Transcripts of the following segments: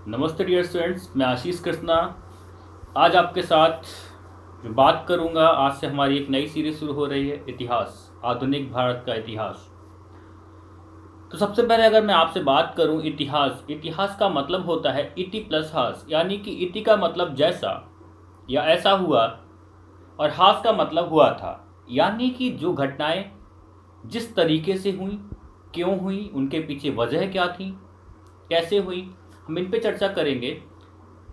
नमस्ते dear students, मैं आशीष कृष्णा। आज आपके साथ जो बात करूंगा, आज से हमारी एक नई सीरीज शुरू हो रही है, इतिहास, आधुनिक भारत का इतिहास। तो सबसे पहले अगर मैं आपसे बात करूं, इतिहास इतिहास का मतलब होता है इति प्लस हास, यानी कि इति का मतलब जैसा या ऐसा हुआ और हास का मतलब हुआ था, यानी कि जो घटनाएं जिस तरीके से हुई, क्यों हुई, उनके पीछे वजह क्या थी, कैसे हुई, हम इन पे चर्चा करेंगे।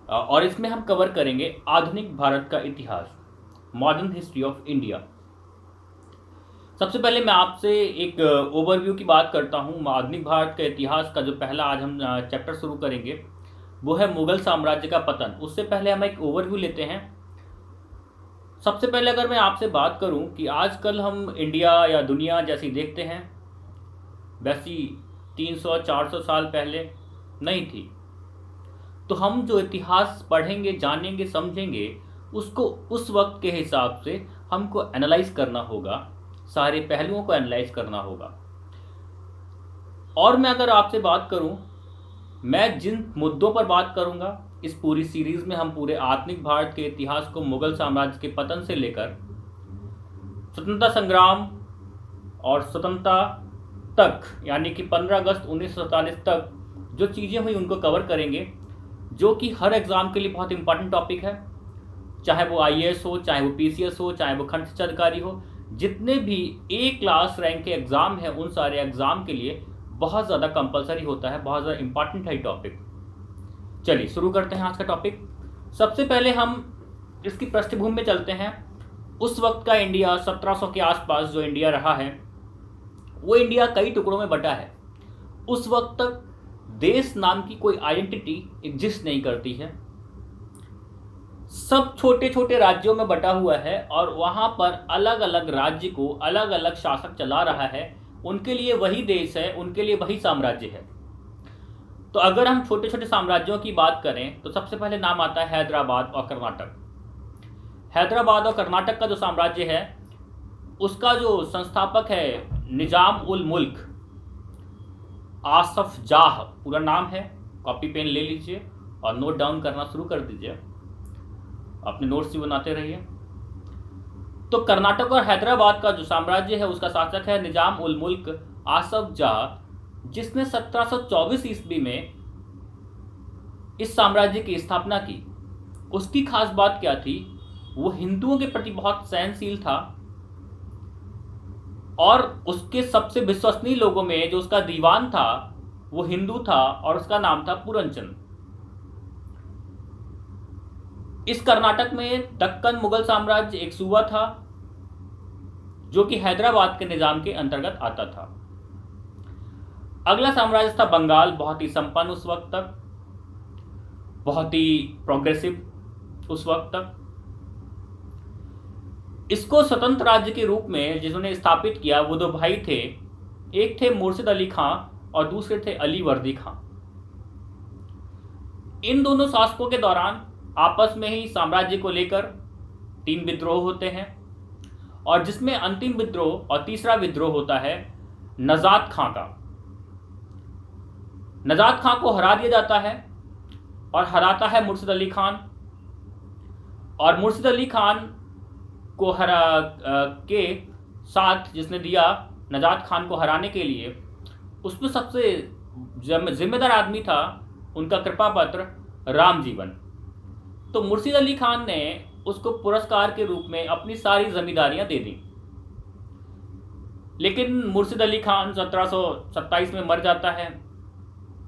और इसमें हम कवर करेंगे आधुनिक भारत का इतिहास, मॉडर्न हिस्ट्री ऑफ इंडिया। सबसे पहले मैं आपसे एक ओवरव्यू की बात करता हूँ। आधुनिक भारत के इतिहास का जो पहला आज हम चैप्टर शुरू करेंगे वो है मुगल साम्राज्य का पतन। उससे पहले हम एक ओवरव्यू लेते हैं। सबसे पहले अगर मैं आपसे बात करूं कि आजकल हम इंडिया या दुनिया जैसी देखते हैं, वैसी 300-400 साल पहले नहीं थी। तो हम जो इतिहास पढ़ेंगे, जानेंगे, समझेंगे, उसको उस वक्त के हिसाब से हमको एनालाइज करना होगा, सारे पहलुओं को एनालाइज करना होगा। और मैं अगर आपसे बात करूं, मैं जिन मुद्दों पर बात करूंगा, इस पूरी सीरीज में हम पूरे आधुनिक भारत के इतिहास को मुगल साम्राज्य के पतन से लेकर स्वतंत्रता संग्राम और स्वतंत्रता तक, यानी कि 15 अगस्त 1947 तक जो चीज़ें हुई उनको कवर करेंगे, जो कि हर एग्ज़ाम के लिए बहुत इंपॉर्टेंट टॉपिक है। चाहे वो आईएएस हो, चाहे वो पीसीएस हो, चाहे वो खंड शिक्षा अधिकारी हो, जितने भी ए क्लास रैंक के एग्ज़ाम हैं उन सारे एग्ज़ाम के लिए बहुत ज़्यादा कंपलसरी होता है, बहुत ज़्यादा इंपॉर्टेंट है टॉपिक। चलिए शुरू करते हैं आज का टॉपिक। सबसे पहले हम इसकी पृष्ठभूमि में चलते हैं। उस वक्त का इंडिया 1700 के आसपास जो इंडिया रहा है, वो इंडिया कई टुकड़ों में बटा है। उस वक्त तक देश नाम की कोई आइडेंटिटी एग्जिस्ट नहीं करती है। सब छोटे छोटे राज्यों में बटा हुआ है और वहाँ पर अलग अलग राज्य को अलग अलग शासक चला रहा है। उनके लिए वही देश है, उनके लिए वही साम्राज्य है। तो अगर हम छोटे छोटे साम्राज्यों की बात करें तो सबसे पहले नाम आता है हैदराबाद और कर्नाटक। हैदराबाद और कर्नाटक का जो साम्राज्य है, उसका जो संस्थापक है निजाम उल मुल्क आसफ जाह, पूरा नाम है। कॉपी पेन ले लीजिए और नोट डाउन करना शुरू कर दीजिए, अपने नोट्स भी बनाते रहिए। तो कर्नाटक और हैदराबाद का जो साम्राज्य है उसका शासक है निजाम उल मुल्क आसफ जाह, जिसने 1724 ईस्वी में इस साम्राज्य की स्थापना की। उसकी खास बात क्या थी? वो हिंदुओं के प्रति बहुत सहनशील था और उसके सबसे विश्वसनीय लोगों में जो उसका दीवान था वो हिंदू था और उसका नाम था पूरनचंद। इस कर्नाटक में दक्कन मुगल साम्राज्य एक सूबा था जो कि हैदराबाद के निजाम के अंतर्गत आता था। अगला साम्राज्य था बंगाल, बहुत ही संपन्न उस वक्त तक, बहुत ही प्रोग्रेसिव उस वक्त तक। इसको स्वतंत्र राज्य के रूप में जिन्होंने स्थापित किया वो दो भाई थे, एक थे मुर्शिद अली खां और दूसरे थे अली वर्दी खां। इन दोनों शासकों के दौरान आपस में ही साम्राज्य को लेकर 3 विद्रोह होते हैं और जिसमें अंतिम विद्रोह और तीसरा विद्रोह होता है नजात खां का। नजात खां को हरा दिया जाता है और हराता है मुर्शिद अली खान। और मुर्शिद अली खान को हरा के साथ जिसने दिया नजात खान को हराने के लिए, उसमें सबसे जिम्मेदार आदमी था उनका कृपा पत्र राम जीवन। तो मुर्शिद अली खान ने उसको पुरस्कार के रूप में अपनी सारी जमींदारियां दे दी। लेकिन मुर्शिद अली खान 1727 में मर जाता है।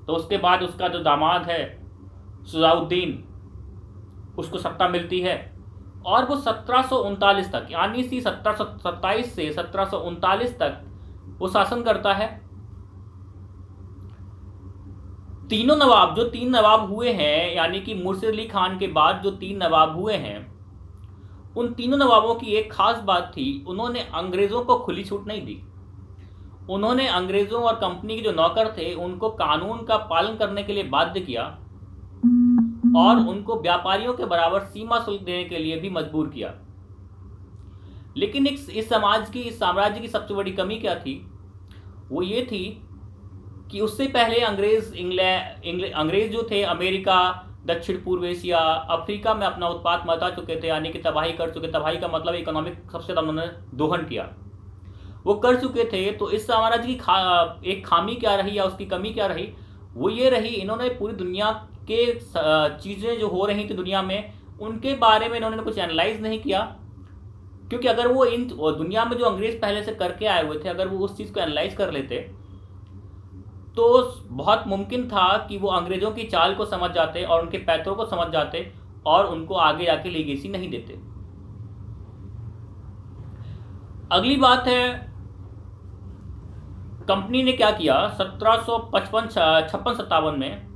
तो उसके बाद उसका जो दामाद है सुजाउद्दीन, उसको सत्ता मिलती है और वो 1739 तक, यानी 1727 से 1739 तक वो शासन करता है। तीनों नवाब, जो 3 नवाब हुए हैं, यानी कि मुर्शिद अली खान के बाद जो 3 नवाब हुए हैं, उन तीनों नवाबों की एक खास बात थी, उन्होंने अंग्रेजों को खुली छूट नहीं दी। उन्होंने अंग्रेजों और कंपनी के जो नौकर थे उनको कानून का पालन करने के लिए बाध्य किया और उनको व्यापारियों के बराबर सीमा शुल्क देने के लिए भी मजबूर किया। लेकिन इस समाज की, इस साम्राज्य की सबसे बड़ी कमी क्या थी? वो ये थी कि उससे पहले अंग्रेज जो थे अमेरिका, दक्षिण पूर्व एशिया, अफ्रीका में अपना उत्पाद मचा चुके थे, यानी कि तबाही कर चुके। तबाही का मतलब इकोनॉमिक सबसे ज़्यादा उन्होंने दोहन किया, वो कर चुके थे। तो इस साम्राज्य की एक खामी क्या रही या उसकी कमी क्या रही, वो ये रही, इन्होंने पूरी दुनिया के चीज़ें जो हो रही थी दुनिया में, उनके बारे में इन्होंने कुछ एनालाइज नहीं किया। क्योंकि अगर वो इन दुनिया में जो अंग्रेज पहले से करके आए हुए थे, अगर वो उस चीज़ को एनालाइज कर लेते तो बहुत मुमकिन था कि वो अंग्रेज़ों की चाल को समझ जाते और उनके पैतरों को समझ जाते और उनको आगे जाके लीगेसी नहीं देते। अगली बात है, कंपनी ने क्या किया 1756-57 में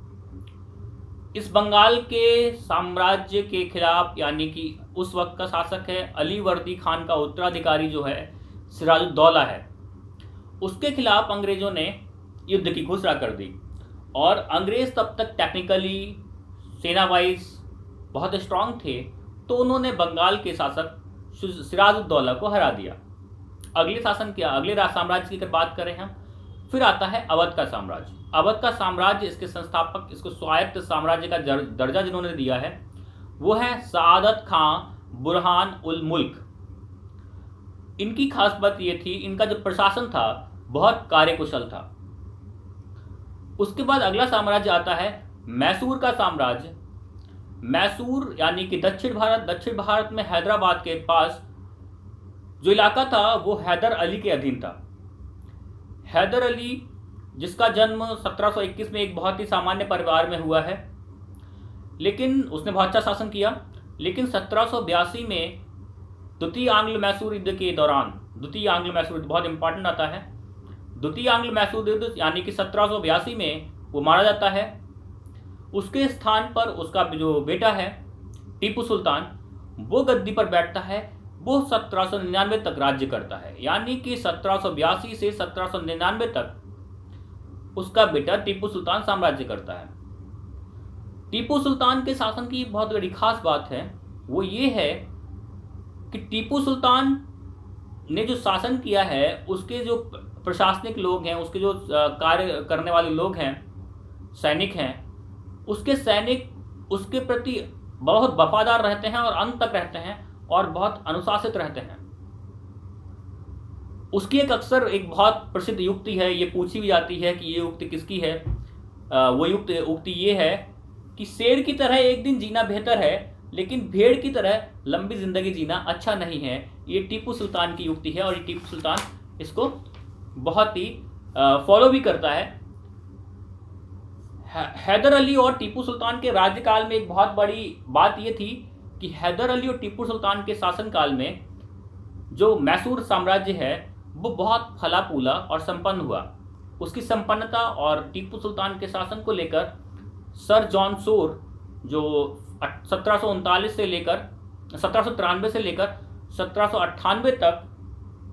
इस बंगाल के साम्राज्य के खिलाफ, यानी कि उस वक्त का शासक है अली वर्दी खान का उत्तराधिकारी जो है सिराजुद्दौला है, उसके खिलाफ अंग्रेज़ों ने युद्ध की घोषणा कर दी। और अंग्रेज़ तब तक टेक्निकली सेना वाइज बहुत स्ट्रांग थे, तो उन्होंने बंगाल के शासक सिराजुद्दौला को हरा दिया। अगले शासन क्या, अगले साम्राज्य की अगर बात करें हम, फिर आता है अवध का साम्राज्य। अवध का साम्राज्य, इसके संस्थापक, इसको स्वायत्त साम्राज्य का दर्जा जिन्होंने दिया है वो है सआदत खां बुरहान उल मुल्क। इनकी खास बात ये थी, इनका जो प्रशासन था बहुत कार्यकुशल था। उसके बाद अगला साम्राज्य आता है मैसूर का साम्राज्य। मैसूर यानी कि दक्षिण भारत में हैदराबाद के पास जो इलाका था वो हैदर अली के अधीन था। हैदर अली जिसका जन्म 1721 में एक बहुत ही सामान्य परिवार में हुआ है, लेकिन उसने बहुत अच्छा शासन किया। लेकिन 1782 में द्वितीय आंग्ल मैसूर युद्ध के दौरान, द्वितीय आंग्ल मैसूर युद्ध बहुत इंपॉर्टेंट आता है, द्वितीय आंग्ल मैसूर युद्ध यानी कि 1782 में वो मारा जाता है। उसके स्थान पर उसका जो बेटा है टीपू सुल्तान, वो गद्दी पर बैठता है। वो 1799 तक राज्य करता है, यानी कि 1782 से 1799 तक उसका बेटा टीपू सुल्तान साम्राज्य करता है। टीपू सुल्तान के शासन की बहुत बड़ी खास बात है, वो ये है कि टीपू सुल्तान ने जो शासन किया है, उसके जो प्रशासनिक लोग हैं, उसके जो कार्य करने वाले लोग हैं, सैनिक हैं, उसके सैनिक उसके प्रति बहुत वफादार रहते हैं और अंत तक रहते हैं और बहुत अनुशासित रहते हैं। उसकी एक बहुत प्रसिद्ध युक्ति है, ये पूछी भी जाती है कि ये युक्ति किसकी है। वो उक्ति ये है कि शेर की तरह एक दिन जीना बेहतर है, लेकिन भेड़ की तरह लंबी जिंदगी जीना अच्छा नहीं है। ये टीपू सुल्तान की युक्ति है और ये टीपू सुल्तान इसको बहुत ही फॉलो भी करता है। हैदर अली और टीपू सुल्तान के राज्यकाल में एक बहुत बड़ी बात ये थी कि हैदर अली और टीपू सुल्तान के शासनकाल में जो मैसूर साम्राज्य है वो बहुत फला फूला और संपन्न हुआ। उसकी संपन्नता और टीपू सुल्तान के शासन को लेकर सर जॉन सोर, जो 1739 से लेकर 1793 से लेकर 1798 तक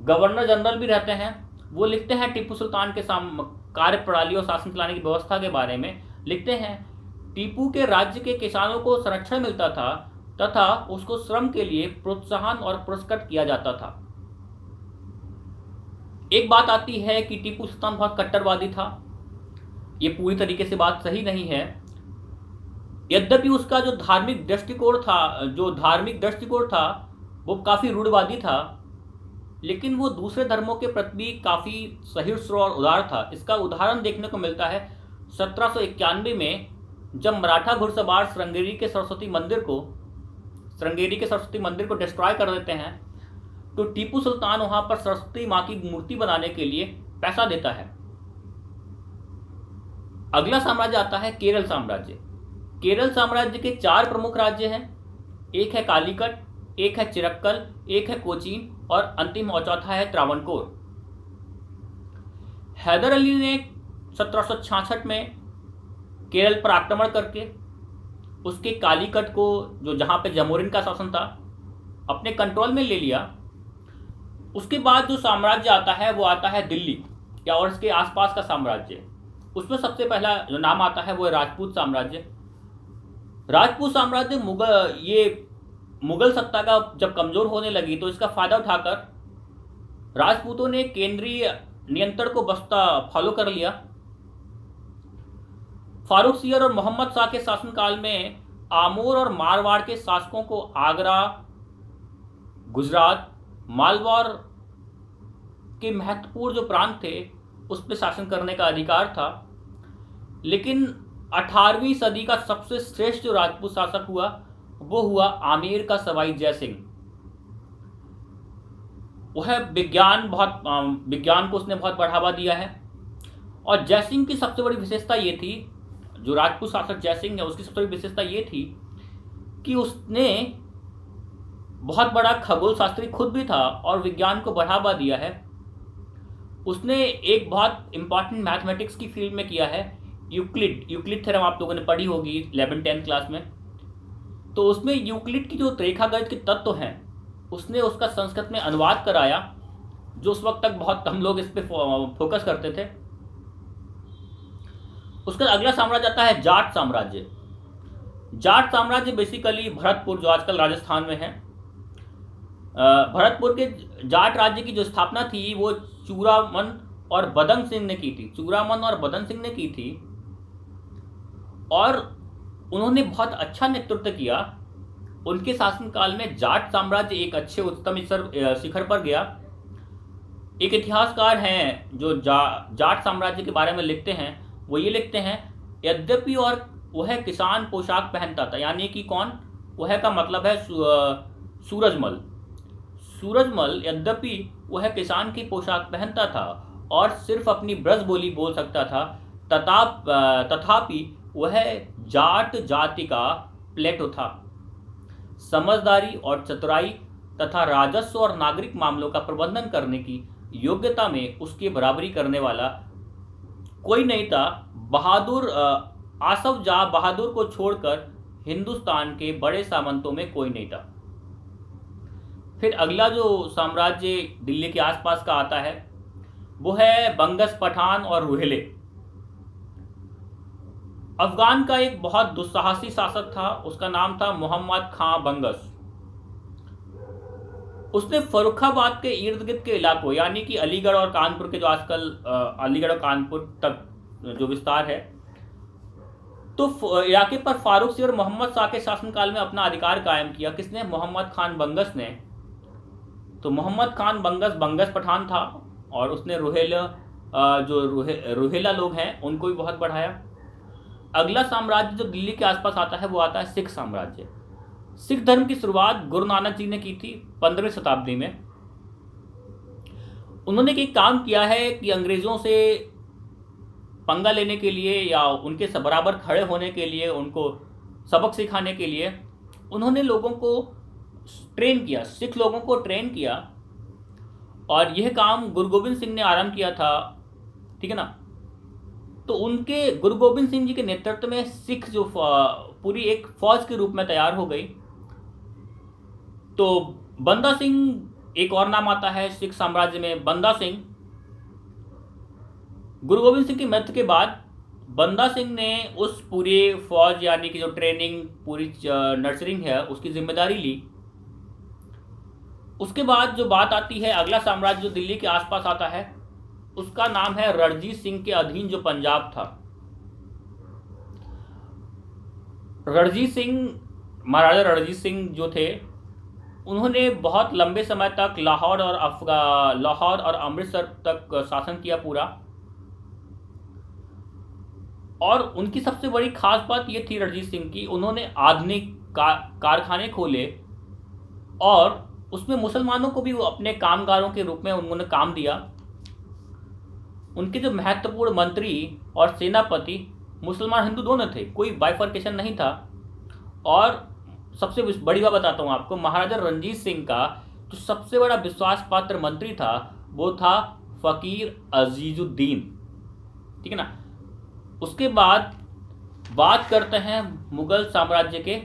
गवर्नर जनरल भी रहते हैं, वो लिखते हैं टीपू सुल्तान के कार्य प्रणाली और शासन चलाने की व्यवस्था के बारे में। लिखते हैं, टीपू के राज्य के किसानों को संरक्षण मिलता था तथा उसको श्रम के लिए प्रोत्साहन और पुरस्कृत किया जाता था। एक बात आती है कि टीपू सुल्तान बहुत कट्टरवादी था। ये पूरी तरीके से बात सही नहीं है। यद्यपि उसका जो धार्मिक दृष्टिकोण था वो काफ़ी रूढ़वादी था, लेकिन वो दूसरे धर्मों के प्रति भी काफ़ी सहिष्णु और उदार था। इसका उदाहरण देखने को मिलता है 1791 में, जब मराठा घुड़सवार श्रृंगेरी के सरस्वती मंदिर को डिस्ट्रॉय कर देते हैं, तो टीपू सुल्तान वहां पर सरस्वती माँ की मूर्ति बनाने के लिए पैसा देता है। अगला साम्राज्य आता है केरल साम्राज्य। केरल साम्राज्य के 4 प्रमुख राज्य हैं। एक है कालीकट, एक है चिरक्कल, एक है कोचीन और अंतिम और चौथा है त्रावणकोर। हैदर अली ने 1766 में केरल पर आक्रमण करके उसके कालीकट को, जो जहाँ पे जमोरिन का शासन था, अपने कंट्रोल में ले लिया। उसके बाद जो साम्राज्य आता है वो आता है दिल्ली या और इसके आसपास का साम्राज्य। उसमें सबसे पहला जो नाम आता है वो है राजपूत साम्राज्य। राजपूत साम्राज्य मुगल सत्ता का जब कमज़ोर होने लगी तो इसका फ़ायदा उठाकर राजपूतों ने केंद्रीय नियंत्रण को बस्ता फॉलो कर लिया फारूक सियर और मोहम्मद शाह के शासनकाल में आमोर और मारवाड़ के शासकों को आगरा, गुजरात, मालवा के महत्वपूर्ण जो प्रांत थे उस पर शासन करने का अधिकार था। लेकिन 18वीं सदी का सबसे श्रेष्ठ जो राजपूत शासक हुआ वो हुआ आमेर का सवाई जय सिंह। वह विज्ञान को उसने बहुत बढ़ावा दिया है। और जय सिंह की सबसे बड़ी विशेषता ये थी, जो राजपूत शासक जय सिंह है उसकी सबसे बड़ी विशेषता ये थी कि उसने बहुत बड़ा खगोल शास्त्री खुद भी था और विज्ञान को बढ़ावा दिया है। उसने एक बहुत इंपॉर्टेंट मैथमेटिक्स की फील्ड में किया है, यूक्लिड थ्योरम आप लोगों ने पढ़ी होगी 11th-10th क्लास में। तो उसमें यूक्लिड की जो रेखागणित के तत्व हैं उसने उसका संस्कृत में अनुवाद कराया, जो उस वक्त तक बहुत कम लोग इस पर फोकस करते थे। उसका अगला साम्राज्य आता है जाट साम्राज्य। जाट साम्राज्य बेसिकली भरतपुर, जो आजकल राजस्थान में है, भरतपुर के जाट राज्य की जो स्थापना थी वो चूड़ामन और बदन सिंह ने की थी। और उन्होंने बहुत अच्छा नेतृत्व किया। उनके शासनकाल में जाट साम्राज्य एक अच्छे उच्चतम शिखर पर गया। एक इतिहासकार हैं जो जाट साम्राज्य के बारे में लिखते हैं, वो ये लिखते हैं, यद्यपि और वह किसान पोशाक पहनता था, यानी कि कौन, वह का मतलब है सूरजमल, यद्यपि वह किसान की पोशाक पहनता था और सिर्फ अपनी ब्रज बोली बोल सकता था, तथापि वह जाट जाति का प्लेटो था। समझदारी और चतुराई तथा राजस्व और नागरिक मामलों का प्रबंधन करने की योग्यता में उसकी बराबरी करने वाला कोई नहीं था। आसफ जाह बहादुर को छोड़कर हिंदुस्तान के बड़े सामंतों में कोई नहीं था। फिर अगला जो साम्राज्य दिल्ली के आसपास का आता है वो है बंगस, पठान और रुहेले। अफगान का एक बहुत दुस्साहसी शासक था, उसका नाम था मोहम्मद खां बंगस। उसने फर्रुखाबाद के इर्द गिर्द के इलाकों, यानी कि अलीगढ़ और कानपुर के, जो आजकल अलीगढ़ और कानपुर तक जो विस्तार है, तो इलाके पर फारूक सियर और मोहम्मद शाह के शासनकाल में अपना अधिकार कायम किया। किसने? मोहम्मद खान बंगस ने। तो मोहम्मद खान बंगस पठान था और उसने रुहेला लोग हैं उनको भी बहुत बढ़ाया। अगला साम्राज्य जो दिल्ली के आसपास आता है वो आता है सिख साम्राज्य। सिख धर्म की शुरुआत गुरु नानक जी ने की थी 15वीं शताब्दी में। उन्होंने एक काम किया है कि अंग्रेजों से पंगा लेने के लिए या उनके बराबर खड़े होने के लिए, उनको सबक सिखाने के लिए उन्होंने लोगों को ट्रेन किया, सिख लोगों को ट्रेन किया। और यह काम गुरु गोविंद सिंह ने आरंभ किया था, ठीक है ना। तो उनके गुरु गोविंद सिंह जी के नेतृत्व में सिख जो पूरी एक फौज के रूप में तैयार हो गई। तो बंदा सिंह एक और नाम आता है सिख साम्राज्य में, बंदा सिंह। गुरु गोविंद सिंह की मृत्यु के बाद बंदा सिंह ने उस पूरे फौज, यानी कि जो ट्रेनिंग पूरी नर्सरिंग है, उसकी जिम्मेदारी ली। उसके बाद जो बात आती है, अगला साम्राज्य जो दिल्ली के आसपास आता है उसका नाम है रणजीत सिंह के अधीन जो पंजाब था। महाराजा रणजीत सिंह जो थे उन्होंने बहुत लंबे समय तक लाहौर और अमृतसर तक शासन किया पूरा। और उनकी सबसे बड़ी खास बात ये थी रणजीत सिंह की, उन्होंने आधुनिक कारखाने खोले और उसमें मुसलमानों को भी वो अपने कामगारों के रूप में उन्होंने काम दिया। उनके जो महत्वपूर्ण मंत्री और सेनापति मुसलमान हिंदू दोनों थे, कोई बाइफर्केशन नहीं था। और सबसे बड़ी बात बताता हूँ आपको, महाराजा रणजीत सिंह का जो सबसे बड़ा विश्वास पात्र मंत्री था वो था फकीर अजीजुद्दीन, ठीक है ना। उसके बाद बात करते हैं मुगल साम्राज्य के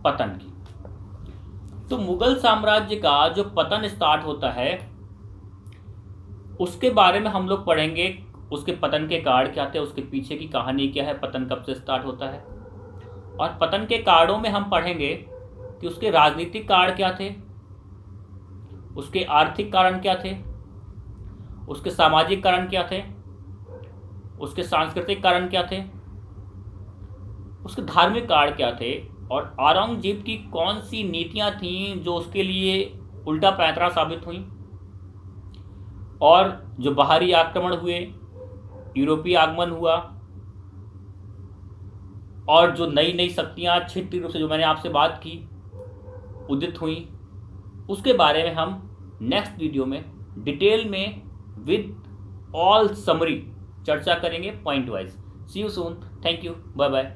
पतन की। तो मुगल साम्राज्य का जो पतन स्टार्ट होता है उसके बारे में हम लोग पढ़ेंगे, उसके पतन के कारण क्या थे, उसके पीछे की कहानी क्या है, पतन कब से स्टार्ट होता है। और पतन के कारणों में हम पढ़ेंगे कि उसके राजनीतिक कारण क्या थे, उसके आर्थिक कारण क्या थे, उसके सामाजिक कारण क्या थे, उसके सांस्कृतिक कारण क्या थे, उसके धार्मिक कारण क्या थे, और औरंगजेब की कौन सी नीतियां थीं जो उसके लिए उल्टा पैंतरा साबित हुई, और जो बाहरी आक्रमण हुए, यूरोपीय आगमन हुआ, और जो नई नई शक्तियां क्षेत्रीय रूप से जो मैंने आपसे बात की उदित हुई, उसके बारे में हम नेक्स्ट वीडियो में डिटेल में विद ऑल समरी चर्चा करेंगे point wise. See you soon, thank you, bye bye.